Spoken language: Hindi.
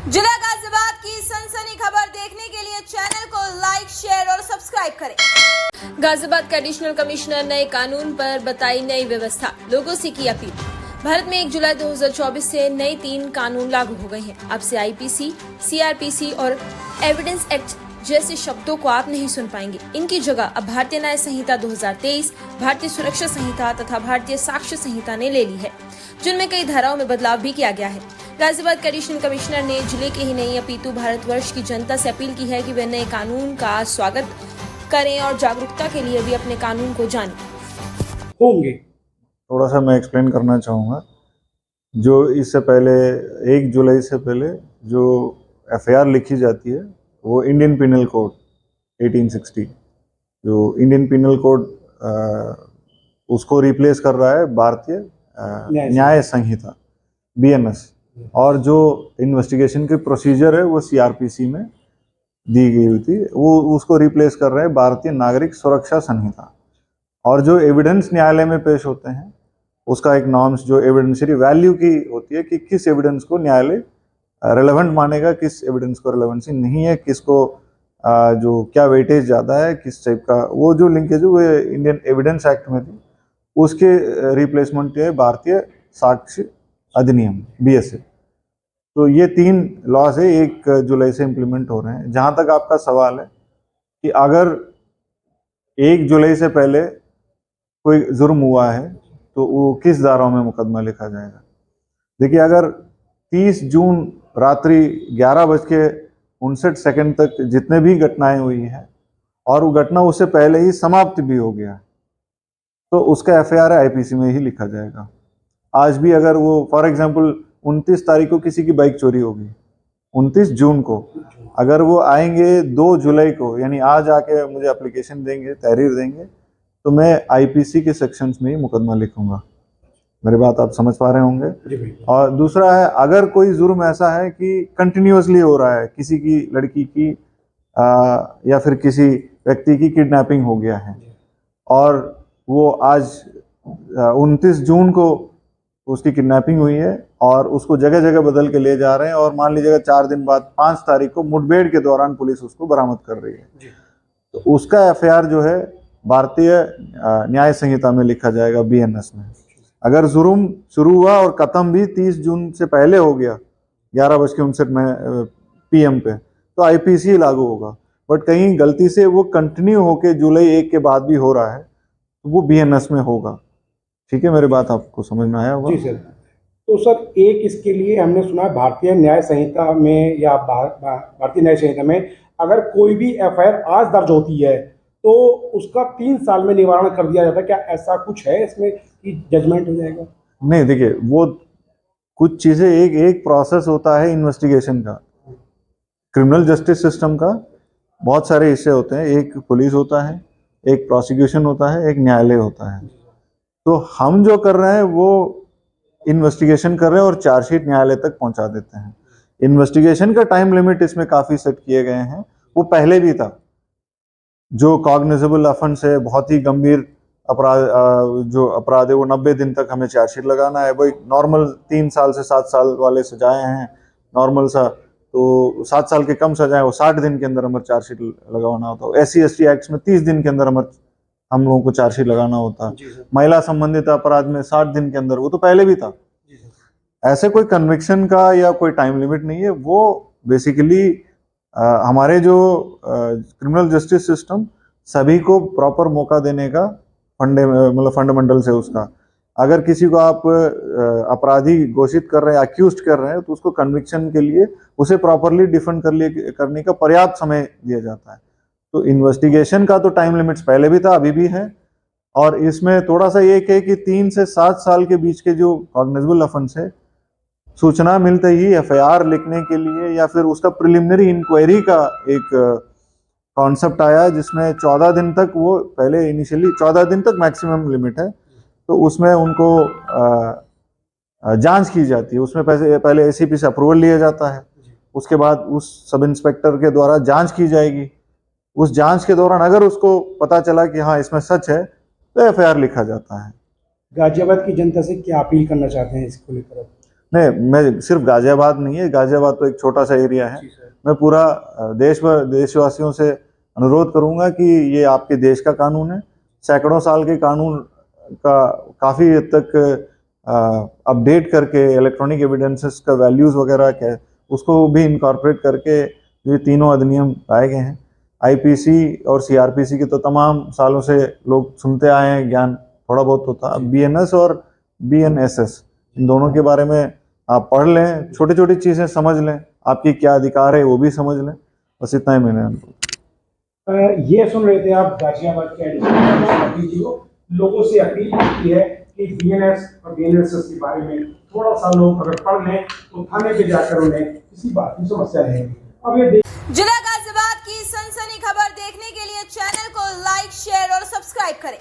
जिला गाजियाबाद की सनसनी खबर देखने के लिए चैनल को लाइक, शेयर और सब्सक्राइब करें। गाजियाबाद का एडिशनल कमिश्नर नए कानून पर बताई नई व्यवस्था, लोगों से की अपील। भारत में 1 जुलाई 2024 से नए 3 कानून लागू हो गए हैं। अब से आईपीसी, सीआरपीसी और एविडेंस एक्ट जैसे शब्दों को आप नहीं सुन पाएंगे। इनकी जगह अब भारतीय न्याय संहिता 2023, भारतीय सुरक्षा संहिता तथा भारतीय साक्ष्य संहिता ने ले ली है, जिनमें कई धाराओं में बदलाव भी किया गया है। गाजियाबाद के एडिशनल कमिश्नर ने जिले के ही नहीं अपितु भारतवर्ष की जनता से अपील की है कि वे नए कानून का स्वागत करें और जागरूकता के लिए भी अपने कानून को जानें। होंगे थोड़ा सा मैं एक्सप्लेन करना चाहूँगा। जो इससे पहले 1 जुलाई से पहले जो एफआईआर लिखी जाती है वो इंडियन पिनल कोड 1860, जो इंडियन पिनल कोड उसको रिप्लेस कर रहा है भारतीय न्याय संहिता बीएनएस, और जो इन्वेस्टिगेशन के प्रोसीजर है वो सीआरपीसी में दी गई हुई थी, वो उसको रिप्लेस कर रहे हैं भारतीय नागरिक सुरक्षा संहिता। और जो एविडेंस न्यायालय में पेश होते हैं उसका एक नॉर्म्स जो एविडेंशियरी वैल्यू की होती है कि किस एविडेंस को न्यायालय रेलेवेंट मानेगा, किस एविडेंस को रेलेवेंसी नहीं है, किसको जो क्या वेटेज ज़्यादा है, किस टाइप का, वो जो लिंकेज वो इंडियन एविडेंस एक्ट में थी, उसके रिप्लेसमेंट है भारतीय साक्ष्य अधिनियम बीएसए। तो ये 3 लॉज है 1 जुलाई से इम्प्लीमेंट हो रहे हैं। जहाँ तक आपका सवाल है कि अगर 1 जुलाई से पहले कोई जुर्म हुआ है तो वो किस धाराओं में मुकदमा लिखा जाएगा। देखिए, अगर 30 जून रात्रि 11:59 तक जितने भी घटनाएं हुई हैं और वो घटना उससे पहले ही समाप्त भी हो गया तो उसका एफआईआर आईपीसी में ही लिखा जाएगा। आज भी अगर वो फॉर एग्जांपल 29 तारीख को किसी की बाइक चोरी होगी, 29 जून को, अगर वो आएंगे 2 जुलाई को, यानी आज आके मुझे एप्लीकेशन देंगे, तहरीर देंगे, तो मैं आईपीसी के सेक्शंस में ही मुकदमा लिखूंगा। मेरी बात आप समझ पा रहे होंगे। और दूसरा है, अगर कोई जुर्म ऐसा है कि कंटिन्यूअसली हो रहा है, किसी की लड़की की या फिर किसी व्यक्ति की किडनैपिंग हो गया है और वो आज 29 जून को उसकी किडनैपिंग हुई है और उसको जगह जगह बदल के ले जा रहे हैं, और मान लीजिएगा 4 दिन बाद 5 तारीख को मुठभेड़ के दौरान पुलिस उसको बरामद कर रही है, तो उसका एफआईआर जो है भारतीय न्याय संहिता में लिखा जाएगा बीएनएस में। अगर जुर्म शुरू हुआ और खत्म भी 30 जून से पहले हो गया 11:59 में पीएम पे, तो आईपीसी लागू होगा। बट कहीं गलती से वो कंटिन्यू होके जुलाई 1 के बाद भी हो रहा है तो वो बीएनएस में होगा। ठीक है, मेरी बात आपको समझ में आया होगा? जी सर। तो सर एक इसके लिए हमने सुना है भारतीय न्याय संहिता में या भारतीय न्याय संहिता में अगर कोई भी एफआईआर आज दर्ज होती है तो उसका 3 साल में निवारण कर दिया जाता है। क्या ऐसा कुछ है इसमें कि जजमेंट हो जाएगा? नहीं, देखिए, वो कुछ चीज़ें एक प्रोसेस होता है इन्वेस्टिगेशन का, क्रिमिनल जस्टिस सिस्टम का बहुत सारे हिस्से होते हैं। एक पुलिस होता है, एक प्रोसिक्यूशन होता है, एक न्यायालय होता है। तो हम जो कर रहे हैं वो इन्वेस्टिगेशन कर रहे हैं और चार्जशीट न्यायालय तक पहुंचा देते हैं। इन्वेस्टिगेशन का टाइम लिमिट इसमें काफ़ी सेट किए गए हैं, वो पहले भी था। जो कॉग्निजेबल अफेंस है, बहुत ही गंभीर अपराध, जो अपराध है, वो 90 दिन तक हमें चार्जशीट लगाना है। वही नॉर्मल 3 साल से 7 साल वाले सजाएं हैं नॉर्मल सा, तो 7 साल के कम सजाएं वो 60 दिन के अंदर हमें चार्जशीट लगाना होता है। SC/ST एक्ट्स में 30 दिन के अंदर हम लोगों को चार्जशीट लगाना होता है। महिला संबंधित अपराध में 60 दिन के अंदर, वो तो पहले भी था। ऐसे कोई कन्विक्शन का या कोई टाइम लिमिट नहीं है। वो बेसिकली हमारे जो क्रिमिनल जस्टिस सिस्टम सभी को प्रॉपर मौका देने का फंडामेंटल से उसका, अगर किसी को आप अपराधी घोषित कर रहे हैं, अक्यूज्ड कर रहे हैं, तो उसको कन्विक्शन के लिए उसे प्रॉपरली डिफेंड करने का पर्याप्त समय दिया जाता है। तो इन्वेस्टिगेशन का तो टाइम लिमिट्स पहले भी था, अभी भी है। और इसमें थोड़ा सा ये है कि 3 से 7 साल के बीच के जो कॉग्निजेबल अफेंस है, सूचना मिलते ही एफआईआर लिखने के लिए या फिर उसका प्रिलिमिनरी इंक्वायरी का एक कॉन्सेप्ट आया, जिसमें 14 दिन तक, वो पहले इनिशियली 14 दिन तक मैक्सिमम लिमिट है, तो उसमें उनको जांच की जाती है। उसमें पहले एसीपी से अप्रूवल लिया जाता है, उसके बाद उस सब इंस्पेक्टर के द्वारा जांच की जाएगी। उस जांच के दौरान अगर उसको पता चला कि हाँ इसमें सच है तो एफआईआर लिखा जाता है। गाजियाबाद की जनता से क्या अपील करना चाहते हैं इसको लेकर? नहीं, मैं सिर्फ गाजियाबाद नहीं है, गाजियाबाद तो एक छोटा सा एरिया है। मैं पूरा देशवासियों से अनुरोध करूंगा कि ये आपके देश का कानून है। सैकड़ों साल के कानून का काफ़ी हद तक अपडेट करके इलेक्ट्रॉनिक एविडेंसेस का वैल्यूज़ वगैरह क्या है उसको भी इनकॉर्पोरेट करके ये तीनों अधिनियम लाए गए हैं। आईपीसी और सीआरपीसी के तो तमाम सालों से लोग सुनते आए हैं, ज्ञान थोड़ा बहुत होता। बीएनएस और बीएनएसएस इन दोनों के बारे में आप पढ़ लें, छोटी छोटी चीज़ें समझ लें, आपकी क्या अधिकार है वो भी समझ लें। बस इतना ही मैंने ये सुन रहे थे आप गाजियाबाद के एडिशनल लोगों से अपील की है कि बीएनएस और बीएनएसएस के बारे में थोड़ा सा लोग अगर पढ़ लें तो थाने पे जाकर उन्हें किसी बात की समस्या रहेगी। अब ये जिला गाजियाबाद की सनसनी खबर देखने के लिए चैनल को लाइक, शेयर और सब्सक्राइब करें।